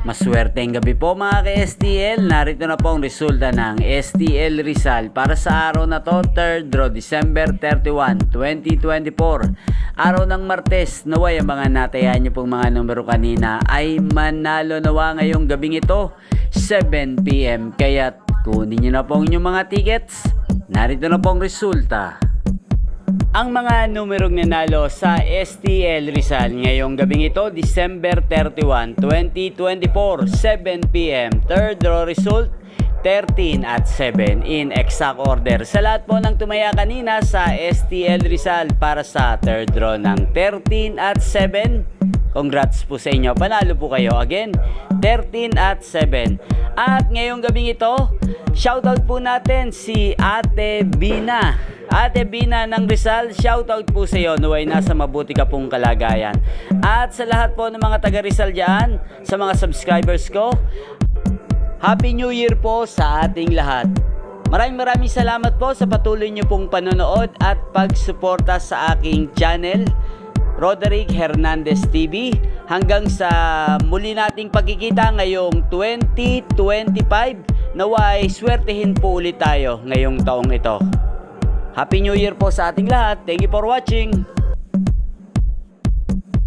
Maswerteng gabi po mga ka-STL. Narito na po ang resulta ng STL Rizal para sa araw na to, 3rd draw, December 31, 2024. Araw ng Martes, naway ang mga natayan nyo pong mga numero kanina ay manalo nawa ngayong gabing ito, 7 PM. Kaya't kunin nyo na po ang inyong mga tickets. Narito na po ang resulta. Ang mga numerong nanalo sa STL Rizal ngayong gabing ito, December 31, 2024, 7 PM. Third draw result, 13 at 7 in exact order. Sa lahat po ng tumaya kanina sa STL Rizal para sa third draw ng 13 at 7, congrats po sa inyo. Panalo po kayo. Again, 13 at 7. At ngayong gabing ito, shoutout po natin si Ate Bina. Ate Bina ng Rizal, shoutout po sa iyo. Naway nasa mabuti ka pong kalagayan. At sa lahat po ng mga taga Rizal dyan, sa mga subscribers ko, Happy New Year po sa ating lahat. Maraming salamat po sa patuloy niyo pong panonood at pagsuporta sa aking channel, Roderick Hernandez TV. Hanggang sa muli nating pagkikita ngayong 2025, naway swertehin po ulit tayo ngayong taong ito. Happy New Year po sa ating lahat. Thank you for watching.